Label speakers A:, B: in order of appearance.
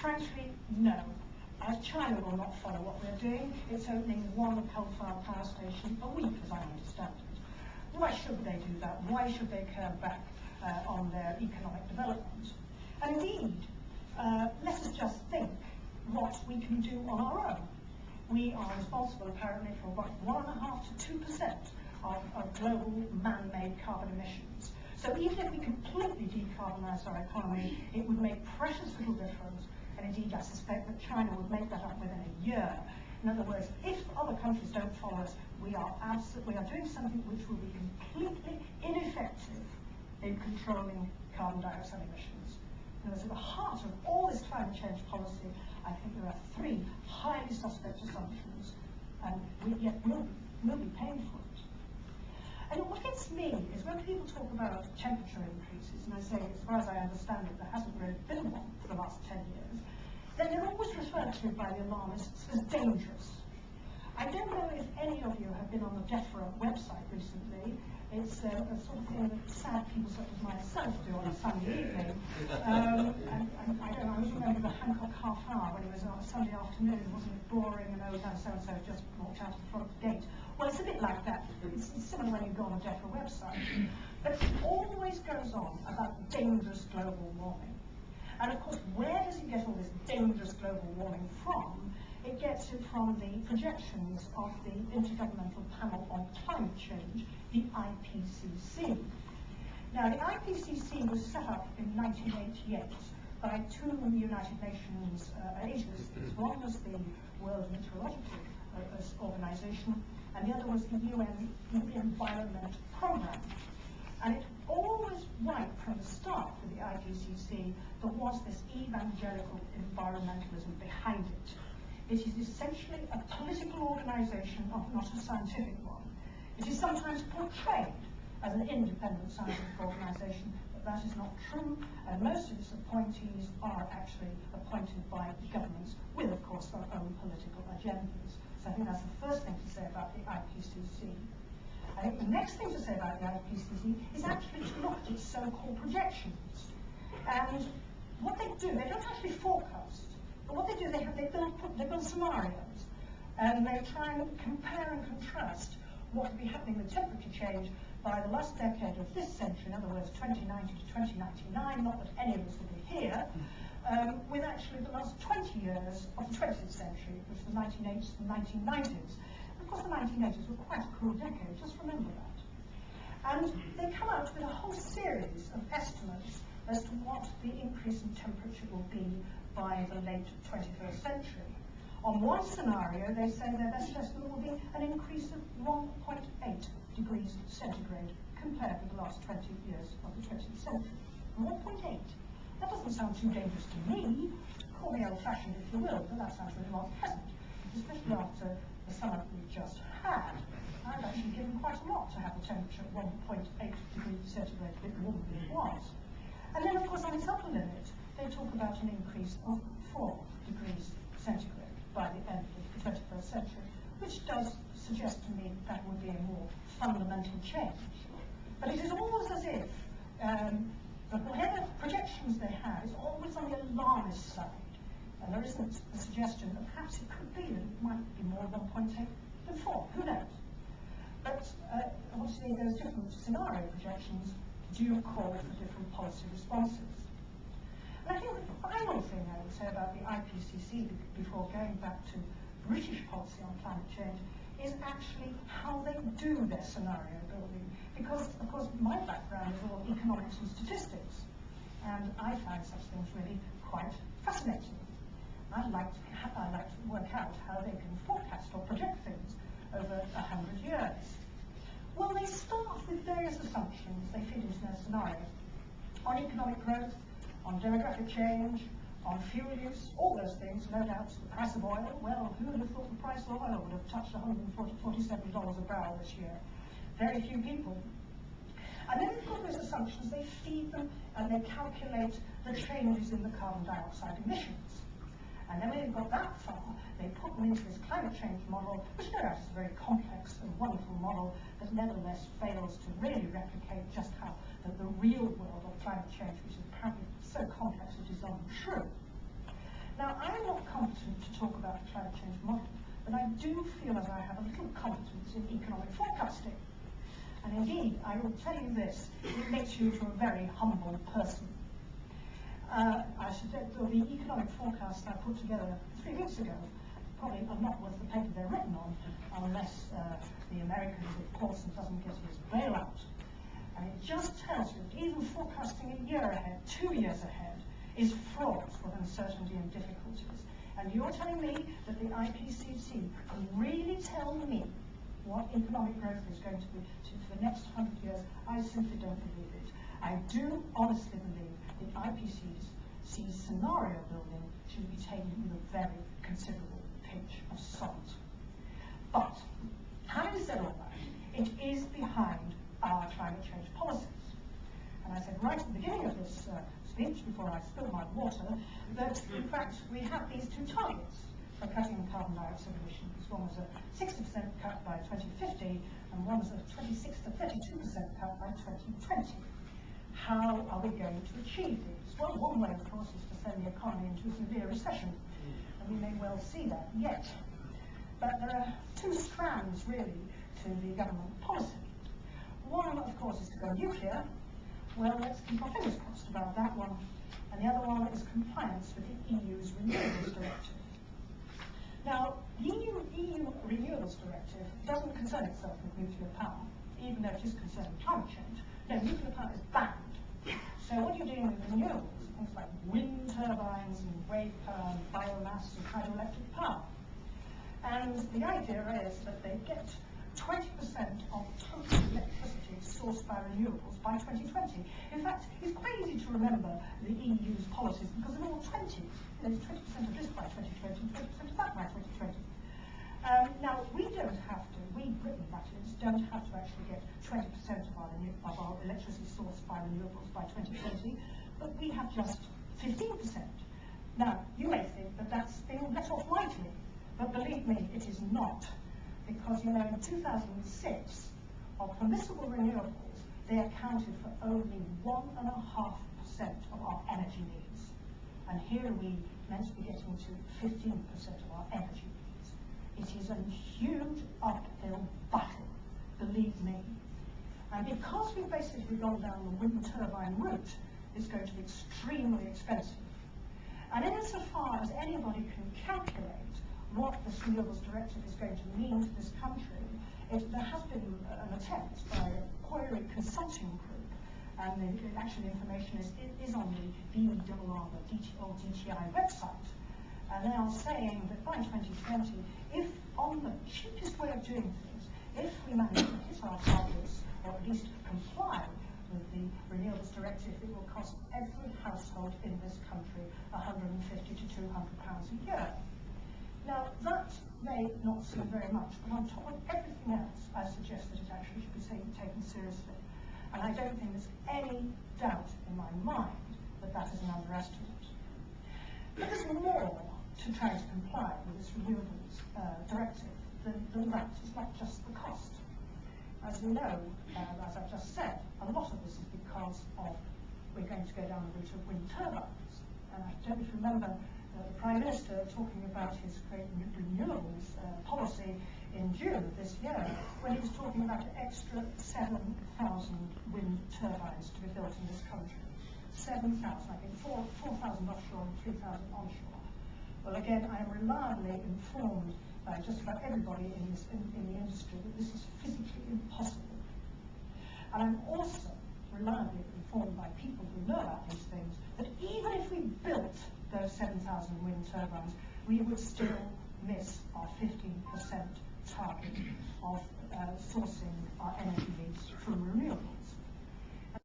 A: Frankly, no. China will not follow what we're doing. It's opening one coal-fired power station a week, as I understand it. Why should they do that? Why should they curb back on their economic development? And indeed, let us just think what we can do on our own. We are responsible, apparently, for about 1.5 to 2% of global man-made carbon emissions. So even if we completely decarbonise our economy, it would make precious little difference. And indeed, I suspect that China would make that up within a year. In other words, if other countries don't follow us, we are doing something which will be completely ineffective in controlling carbon dioxide emissions. In other words, at the heart of all this climate change policy, I think there are three highly suspect assumptions, and yet we'll be paying for it. And what gets me is when people talk about temperature increases, and I say, as far as I understand it, there hasn't really been one for the last 10 years, then they're always referred to by the alarmists as dangerous. I don't know if any of you have been on the Diector website recently. It's a sort of thing that sad people such as myself do on a Sunday evening. And I don't know, I always remember the Hancock half hour when it was on a Sunday afternoon, wasn't it boring, and oh, so-and-so just walked out of the front gate. Well, it's a bit like that. It's similar when you go on the Diector website. But it always goes on about dangerous global warming. And of course, where does it get all this dangerous global warming from? It gets it from the projections of the Intergovernmental Panel on Climate Change, the IPCC. Now, the IPCC was set up in 1988 by two United Nations agencies. One was the World Meteorological Organization, and the other was the UN Environment Programme. And it always, right from the start with the IPCC, there was this evangelical environmentalism behind it. It is essentially a political organization, not a scientific one. It is sometimes portrayed as an independent scientific organization, but that is not true, and most of its appointees are actually appointed by governments with, of course, their own political agendas. So I think that's the first thing to say about the IPCC. I think the next thing to say about the IPCC is actually to look at its so-called projections. And what they do, they don't actually forecast. But what they do, they build scenarios, and they try and compare and contrast what will be happening with temperature change by the last decade of this century, in other words, 2090 to 2099, not that any of us will be here, with actually the last 20 years of the 20th century, which was the 1980s and 1990s. And of course, the 1980s were quite a cruel decade, just remember that. And they come out with a whole series of estimates as to what the increase in temperature will be by the late 21st century. On one scenario, they say their best estimate will be an increase of 1.8 degrees centigrade compared with the last 20 years of the 20th century. 1.8. That doesn't sound too dangerous to me. Call me old-fashioned if you will, but that sounds really rather pleasant, especially after the summer we've just had. I've actually given quite a lot to have the temperature at 1.8 degrees centigrade, a bit warmer than it was. And then, of course, on its upper limit, they talk about an increase of 4 degrees centigrade by the end of the 21st century, which does suggest to me that would be a more fundamental change. But it is almost as if whatever projections they have is always on the alarmist side. And there isn't a suggestion that perhaps it could be that it might be more 1.8 than 4. Who knows? But obviously, those different scenario projections do call for different policy responses. And I think the final thing I would say about the IPCC before going back to British policy on climate change is actually how they do their scenario building. Because, of course, my background is all economics and statistics, and I find such things really quite fascinating. I like to work out how they can forecast or project things over 100 years. Well, they start with various assumptions they fit into their scenario. On economic growth, on demographic change, on fuel use, all those things, no doubt. The price of oil, well, who would have thought the price of oil would have touched $147 a barrel this year? Very few people. And then they've got those assumptions, they feed them, and they calculate the changes in the carbon dioxide emissions. And then when they've got that far, they put them into this climate change model, which no doubt is a very complex and wonderful model, but nevertheless fails to really replicate just how the real world of climate change, which is apparently so complex it is untrue. climate change model, but I do feel as I have a little competence in economic forecasting. And indeed, I will tell you this, it makes you into a very humble person. I should say the economic forecasts I put together 3 weeks ago probably are not worth the paper they're written on, unless the American, of course, doesn't get his bailout. And it just tells you that even forecasting a year ahead, 2 years ahead, is fraught with uncertainty and difficulties. And you're telling me that the IPCC can really tell me what economic growth is going to be for the next 100 years? I simply don't believe it. I do honestly believe the IPCC scenario building should be taken with a very considerable pinch of salt. But, having said all that, it is behind our climate change policies. And I said right at the beginning of this speech, before I spilled my water, that in fact we have these two targets for cutting carbon dioxide emissions. One was a 60% cut by 2050, and one was a 26 to 32% cut by 2020. How are we going to achieve these? Well, one way, of course, is to send the economy into a severe recession, and we may well see that yet. But there are two strands, really, to the government policy. One, of course, is to go nuclear. Well, let's keep our fingers crossed about that one. And the other one is compliance with the EU's Renewables Directive. Now, the EU Renewables Directive doesn't concern itself with nuclear power, even though it is concerning climate change. No, nuclear power is banned. So what you're doing with renewables, things like wind turbines and wave power and biomass and hydroelectric power. And the idea is that they get 20% of total electricity sourced by renewables by 2020. In fact, it's quite easy to remember the EU's policies because they're all 20. There's 20% of this by 2020 and 20% of that by 2020. Now, we don't have to, we, Britain that is, don't have to actually get 20% of our electricity sourced by renewables by 2020, but we have just 15%. Now, you may think that that's being let off lightly, but believe me, it is not. Because, you know, in 2006, of permissible renewables, they accounted for only 1.5% of our energy needs. And here we meant to be getting to 15% of our energy needs. It is a huge uphill battle, believe me. And because we've basically gone down the wind turbine route, it's going to be extremely expensive. And insofar as anybody can calculate what this renewables directive is going to mean to this country, there has been an attempt by a query consulting group, and the actual information is on the BERR or DTI website. And they are saying that by 2020, if on the cheapest way of doing things, if we manage to hit our targets, or at least comply with the renewables directive, it will cost every household in this country £150 to £200 a year. Now, that may not seem very much, but on top of everything else, I suggest that it actually should be taken seriously. And I don't think there's any doubt in my mind that that is an underestimate. But there's more to try to comply with this renewables directive than that. It's not just the cost. As you know, as I've just said, a lot of this is because of we're going to go down the route of wind turbines. And I don't know if you remember the Prime Minister talking about his great renewables policy in June of this year, when he was talking about an extra 7,000 wind turbines to be built in this country. 7,000, I think 4,000 offshore and 3,000 onshore. Well, again, I am reliably informed by just about everybody in the industry that this is physically impossible. And I'm also reliably informed by people who know about these things that even if we built those 7,000 wind turbines, we would still miss our 15% target of sourcing our energy needs from renewables.